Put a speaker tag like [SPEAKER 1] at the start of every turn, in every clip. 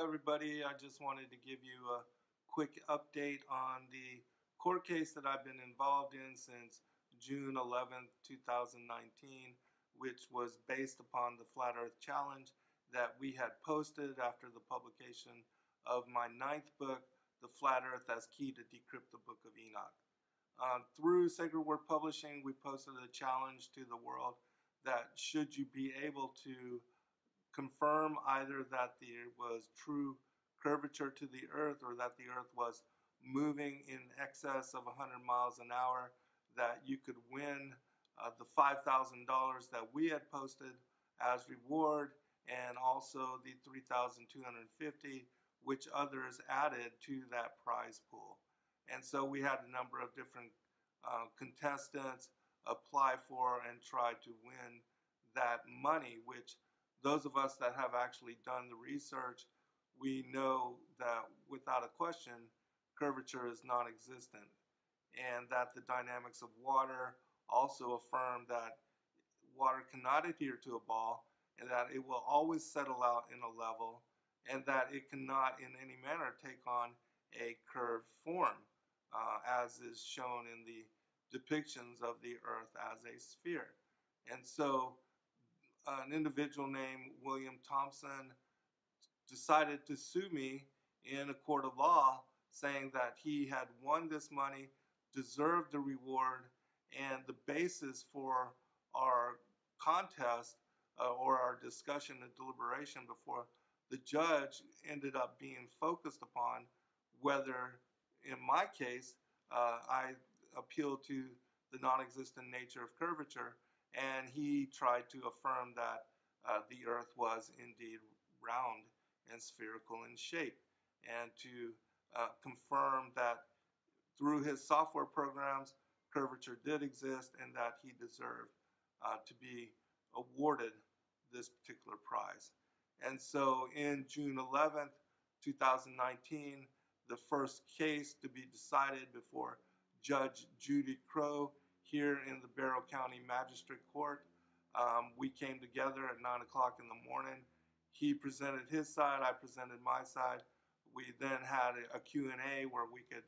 [SPEAKER 1] everybody. I just wanted to give you a quick update on the court case that I've been involved in since June 11th, 2019, which was based upon the Flat Earth Challenge that we had posted after the publication of my 9th book, The Flat Earth as Key to Decrypt the Book of Enoch. Through Sacred Word Publishing, we posted a challenge to the world that should you be able to confirm either that there was true curvature to the earth or that the earth was moving in excess of 100 miles an hour, that you could win the $5,000 that we had posted as reward, and also the $3,250 which others added to that prize pool. And so we had a number of different contestants apply for and try to win that money, which those of us that have actually done the research, we know that without a question, curvature is non-existent, and that the dynamics of water also affirm that water cannot adhere to a ball, and that it will always settle out in a level, and that it cannot in any manner take on a curved form, as is shown in the depictions of the earth as a sphere. And so an individual named William Thompson decided to sue me in a court of law, saying that he had won this money, deserved the reward, and the basis for our contest or our discussion and deliberation before the judge ended up being focused upon whether, in my case, I appealed to the non-existent nature of curvature, and he tried to affirm that the earth was indeed round and spherical in shape, and to confirm that through his software programs, curvature did exist and that he deserved to be awarded this particular prize. And so in June 11th, 2019, the first case to be decided before Judge Judy Crow here in the Barrow County Magistrate Court. We came together at 9 o'clock in the morning. He presented his side, I presented my side. We then had a Q&A where we could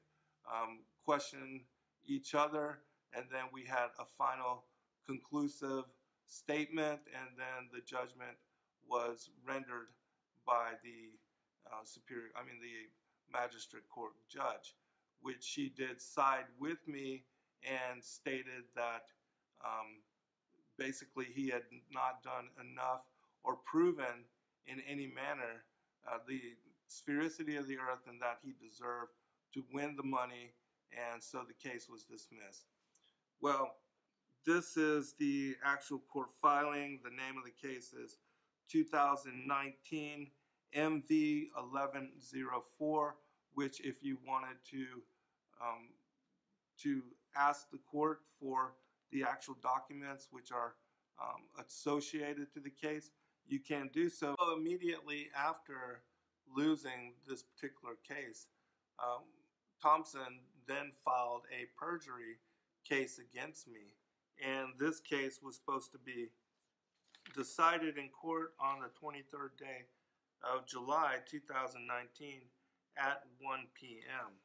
[SPEAKER 1] question each other, and then we had a final conclusive statement, and then the judgment was rendered by the the Magistrate Court judge, which she did side with me and stated that basically he had not done enough or proven in any manner the sphericity of the earth, and that he deserved to win the money, and so the case was dismissed. Well, this is the actual court filing. The name of the case is 2019 MV 1104, which if you wanted to ask the court for the actual documents which are associated to the case, you can do so. Immediately after losing this particular case, Thompson then filed a perjury case against me, and this case was supposed to be decided in court on the 23rd day of July 2019 at 1 p.m.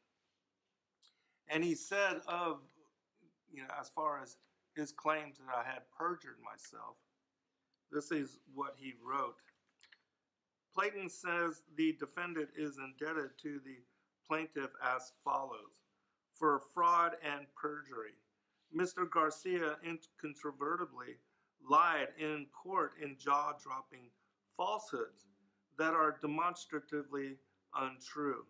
[SPEAKER 1] And he said as far as his claims that I had perjured myself, this is what he wrote. Plaintiff says the defendant is indebted to the plaintiff as follows. For fraud and perjury, Mr. Garcia incontrovertibly lied in court in jaw-dropping falsehoods that are demonstratively untrue.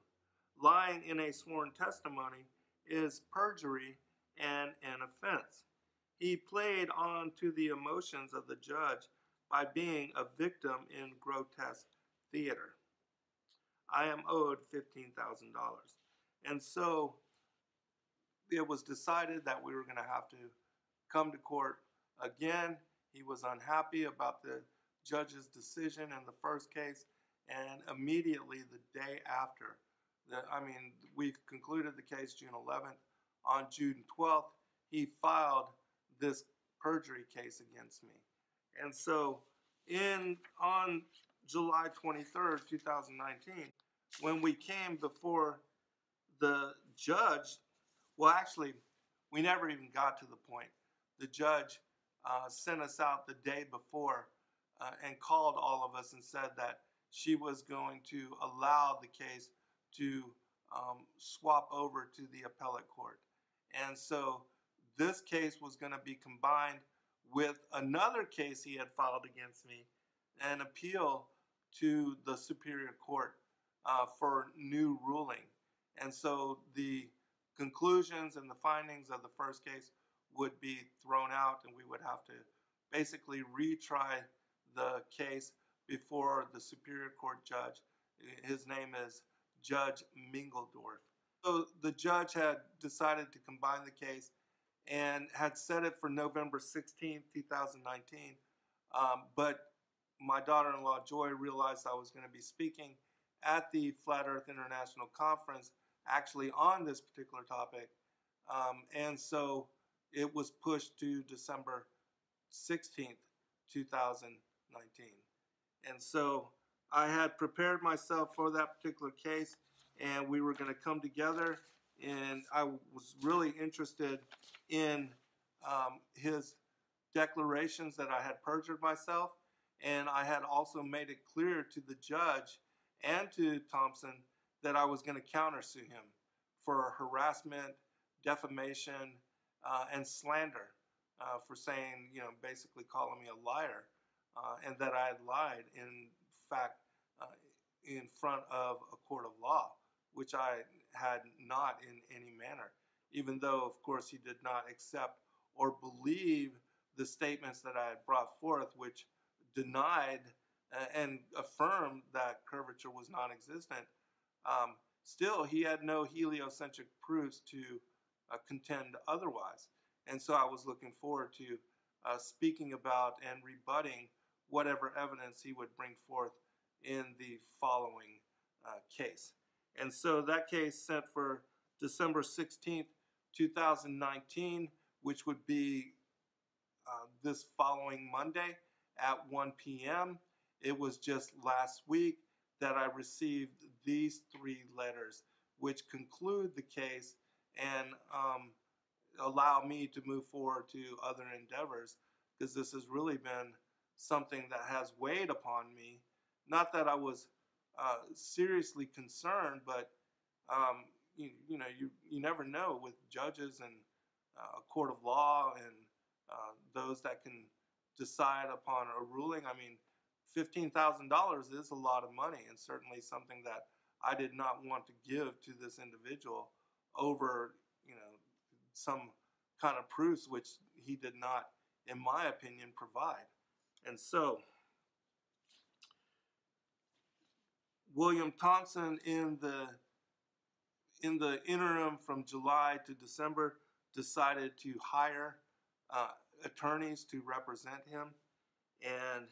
[SPEAKER 1] Lying in a sworn testimony is perjury and an offense. He played on to the emotions of the judge by being a victim in grotesque theater. I am owed $15,000. And so it was decided that we were going to have to come to court again. He was unhappy about the judge's decision in the first case, and immediately the day after, we concluded the case June 11th. On June 12th, he filed this perjury case against me. And so on July 23rd, 2019, when we came before the judge. Well, actually, we never even got to the point. The judge sent us out the day before and called all of us and said that she was going to allow the case to swap over to the appellate court. And so this case was going to be combined with another case he had filed against me, an appeal to the Superior Court for new ruling. And so the conclusions and the findings of the first case would be thrown out, and we would have to basically retry the case before the Superior Court judge. His name is Judge Mingledorf. So the judge had decided to combine the case and had set it for November 16th, 2019. But my daughter-in-law, Joy, realized I was going to be speaking at the Flat Earth International Conference actually on this particular topic. And so it was pushed to December 16th, 2019. And so I had prepared myself for that particular case, and we were going to come together, and I was really interested in his declarations that I had perjured myself, and I had also made it clear to the judge and to Thompson that I was going to countersue him for harassment, defamation, and slander for saying, basically calling me a liar, and that I had lied, in fact, in front of a court of law, which I had not in any manner, even though, of course, he did not accept or believe the statements that I had brought forth, which denied and affirmed that curvature was non-existent. Still, he had no heliocentric proofs to contend otherwise. And so I was looking forward to speaking about and rebutting whatever evidence he would bring forth in the following case. And so that case set for December 16th, 2019, which would be this following Monday at 1 p.m. It was just last week that I received these 3 letters, which conclude the case and allow me to move forward to other endeavors, because this has really been something that has weighed upon me. Not that I was seriously concerned, but you never know with judges and a court of law and those that can decide upon a ruling. I mean, $15,000 is a lot of money, and certainly something that I did not want to give to this individual over, some kind of proofs which he did not, in my opinion, provide. And so William Thompson, in the interim from July to December, decided to hire attorneys to represent him. And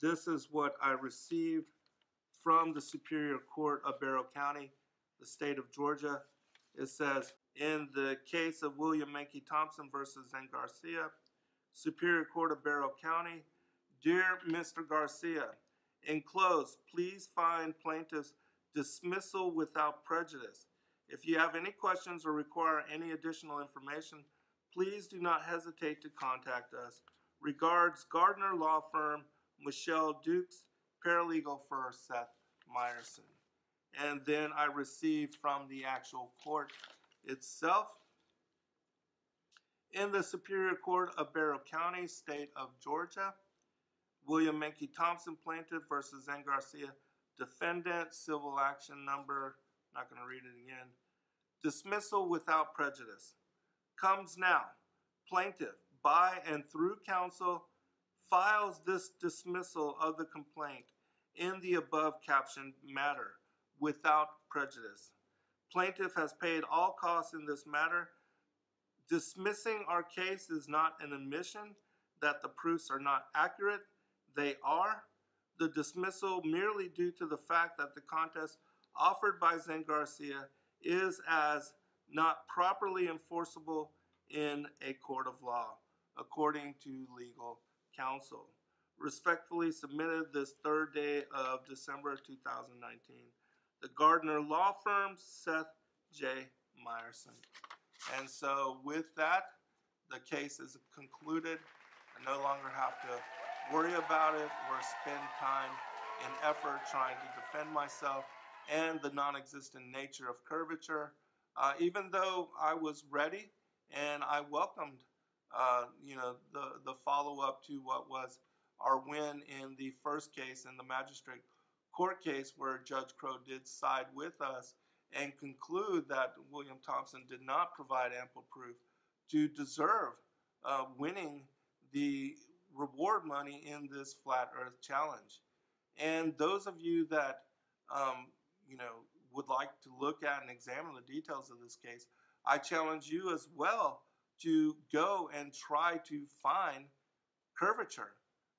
[SPEAKER 1] this is what I received from the Superior Court of Barrow County, the state of Georgia. It says, in the case of William Mankey Thompson versus N. Garcia, Superior Court of Barrow County, dear Mr. Garcia, enclosed, please find plaintiff's dismissal without prejudice. If you have any questions or require any additional information, please do not hesitate to contact us. Regards, Gardner Law Firm, Michelle Dukes, paralegal for Seth Meyerson. And then I received from the actual court itself, in the Superior Court of Barrow County, state of Georgia, William Mankey Thompson, plaintiff versus N. Garcia, defendant, civil action number, not going to read it again, dismissal without prejudice. Comes now, plaintiff, by and through counsel, files this dismissal of the complaint in the above captioned matter without prejudice. Plaintiff has paid all costs in this matter. Dismissing our case is not an admission that the proofs are not accurate. They are. The dismissal merely due to the fact that the contest offered by Zen Garcia is as not properly enforceable in a court of law, according to legal counsel. Respectfully submitted this third day of December 2019. The Gardner Law Firm, Seth J. Meyerson. And so with that, the case is concluded. I no longer have to worry about it or spend time and effort trying to defend myself and the non-existent nature of curvature, even though I was ready and I welcomed the follow-up to what was our win in the first case in the magistrate court case, where Judge Crow did side with us and conclude that William Thompson did not provide ample proof to deserve winning the reward money in this flat earth challenge. And those of you that would like to look at and examine the details of this case, I challenge you as well to go and try to find curvature.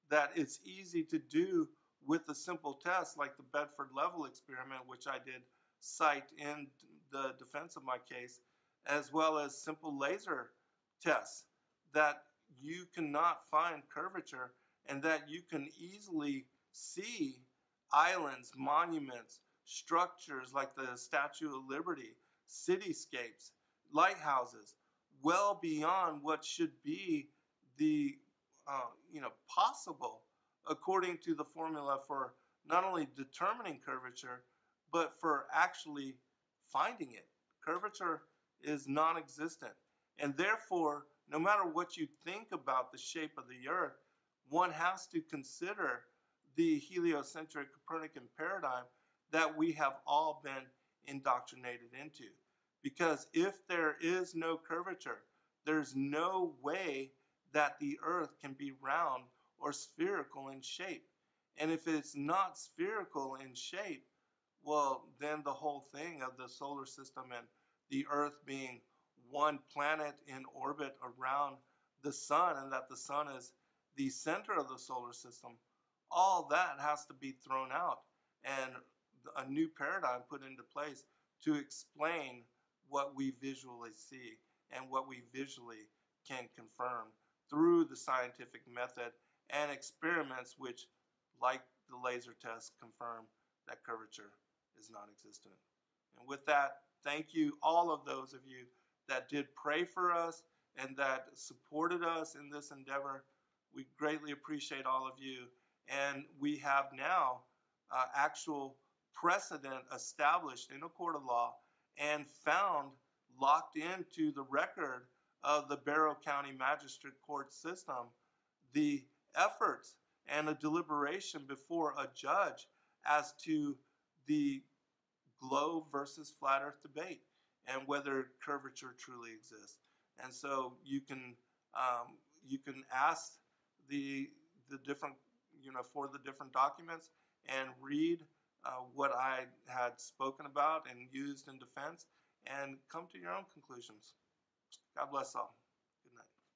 [SPEAKER 1] That it's easy to do with a simple test like the Bedford level experiment, which I did cite in the defense of my case, as well as simple laser tests, that you cannot find curvature and that you can easily see islands, monuments, structures like the Statue of Liberty, cityscapes, lighthouses, well beyond what should be the possible according to the formula for not only determining curvature, but for actually finding it. Curvature is non-existent. And therefore, no matter what you think about the shape of the earth, one has to consider the heliocentric Copernican paradigm that we have all been indoctrinated into. Because if there is no curvature, there's no way that the earth can be round or spherical in shape. And if it's not spherical in shape, well, then the whole thing of the solar system and the earth being one planet in orbit around the sun, and that the sun is the center of the solar system, all that has to be thrown out and a new paradigm put into place to explain what we visually see and what we visually can confirm through the scientific method and experiments which, like the laser test, confirm that curvature is non-existent. And with that, thank you, all of those of you that did pray for us and that supported us in this endeavor. We greatly appreciate all of you. And we have now actual precedent established in a court of law and found locked into the record of the Barrow County Magistrate Court system the efforts and a deliberation before a judge as to the globe versus flat earth debate and whether curvature truly exists. And so you can ask the different, for the different documents and read what I had spoken about and used in defense and come to your own conclusions. God bless all.